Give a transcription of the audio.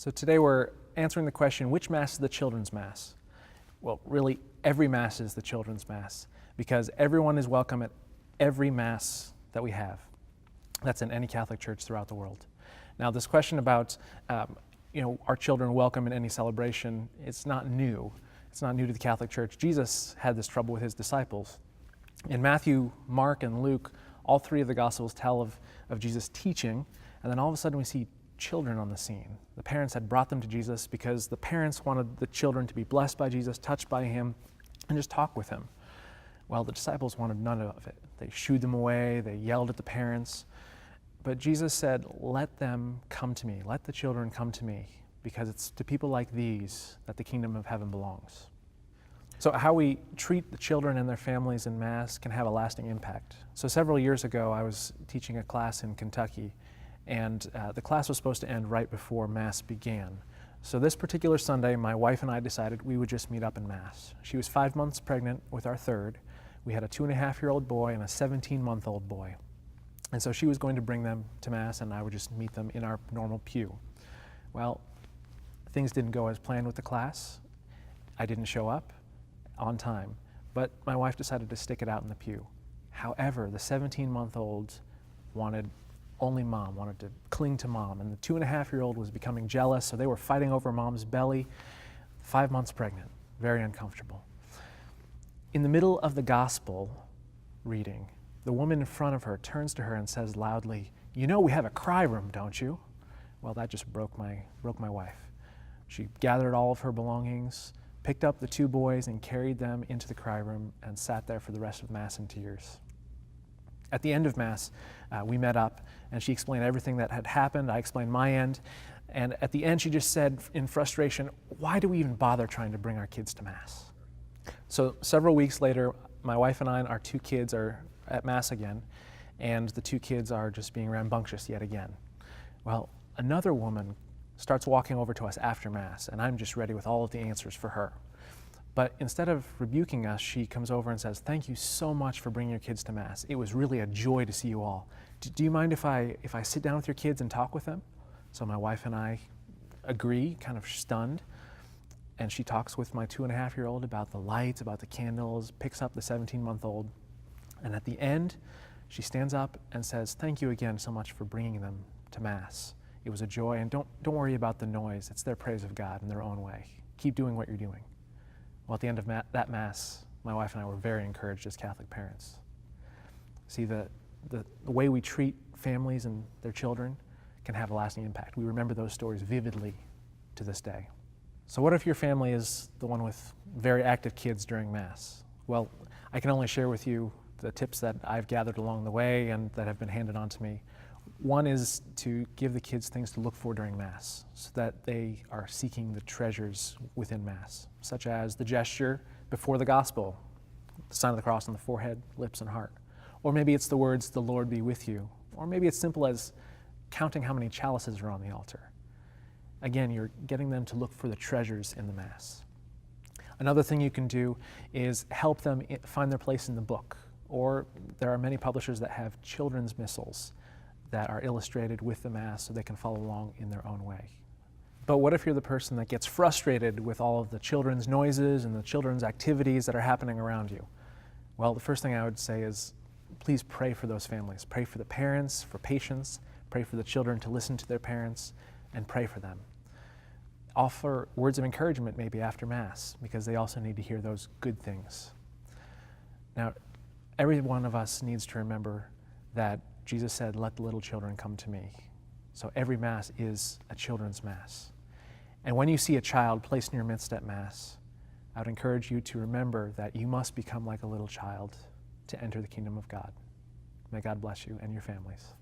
So today we're answering the question, which Mass is the children's Mass? Well, really, every Mass is the children's Mass, because everyone is welcome at every Mass that we have. That's in any Catholic church throughout the world. Now, this question about, are children welcome in any celebration, it's not new. It's not new to the Catholic Church. Jesus had this trouble with his disciples. In Matthew, Mark, and Luke, all three of the Gospels tell of Jesus teaching, and then all of a sudden we see children on the scene. The parents had brought them to Jesus because the parents wanted the children to be blessed by Jesus, touched by him, and just talk with him. Well, the disciples wanted none of it. They shooed them away, they yelled at the parents. But Jesus said, let them come to me, let the children come to me, because it's to people like these that the kingdom of heaven belongs. So how we treat the children and their families in Mass can have a lasting impact. So several years ago, I was teaching a class in Kentucky, and the class was supposed to end right before Mass began. So this particular Sunday, my wife and I decided we would just meet up in Mass. She was 5 months pregnant with our third. We had a 2.5-year-old boy and a 17-month-old boy. And so she was going to bring them to Mass, and I would just meet them in our normal pew. Well, things didn't go as planned with the class. I didn't show up on time, but my wife decided to stick it out in the pew. However, the 17-month-old wanted only mom, wanted to cling to mom, and the 2.5-year-old was becoming jealous, so they were fighting over mom's belly. 5 months pregnant, very uncomfortable. In the middle of the gospel reading, the woman in front of her turns to her and says loudly, "You know we have a cry room, don't you?" Well, that just broke my wife. She gathered all of her belongings, picked up the 2 boys and carried them into the cry room and sat there for the rest of Mass in tears. At the end of Mass, we met up and she explained everything that had happened. I explained my end. And at the end, she just said in frustration, why do we even bother trying to bring our kids to Mass? So several weeks later, my wife and I and our 2 kids are at Mass again, and the 2 kids are just being rambunctious yet again. Well, another woman starts walking over to us after Mass, and I'm just ready with all of the answers for her. But instead of rebuking us, she comes over and says, "Thank you so much for bringing your kids to Mass. It was really a joy to see you all. Do you mind if I sit down with your kids and talk with them?" So my wife and I agree, kind of stunned, and she talks with my 2.5-year-old about the lights, about the candles, picks up the 17-month-old, and at the end, she stands up and says, "Thank you again so much for bringing them to Mass. It was a joy, and don't worry about the noise. It's their praise of God in their own way. Keep doing what you're doing." Well, at the end of that Mass, my wife and I were very encouraged as Catholic parents. See, the way we treat families and their children can have a lasting impact. We remember those stories vividly to this day. So what if your family is the one with very active kids during Mass? Well, I can only share with you the tips that I've gathered along the way and that have been handed on to me. One is to give the kids things to look for during Mass so that they are seeking the treasures within Mass, such as the gesture before the Gospel, the sign of the cross on the forehead, lips, and heart. Or maybe it's the words, "The Lord be with you." Or maybe it's simple as counting how many chalices are on the altar. Again, you're getting them to look for the treasures in the Mass. Another thing you can do is help them find their place in the book. Or there are many publishers that have children's missals that are illustrated with the Mass so they can follow along in their own way. But what if you're the person that gets frustrated with all of the children's noises and the children's activities that are happening around you? Well, the first thing I would say is please pray for those families. Pray for the parents, for patience. Pray for the children to listen to their parents, and pray for them. Offer words of encouragement maybe after Mass, because they also need to hear those good things. Now, every one of us needs to remember that Jesus said, "Let the little children come to me." So every Mass is a children's Mass. And when you see a child placed in your midst at Mass, I would encourage you to remember that you must become like a little child to enter the kingdom of God. May God bless you and your families.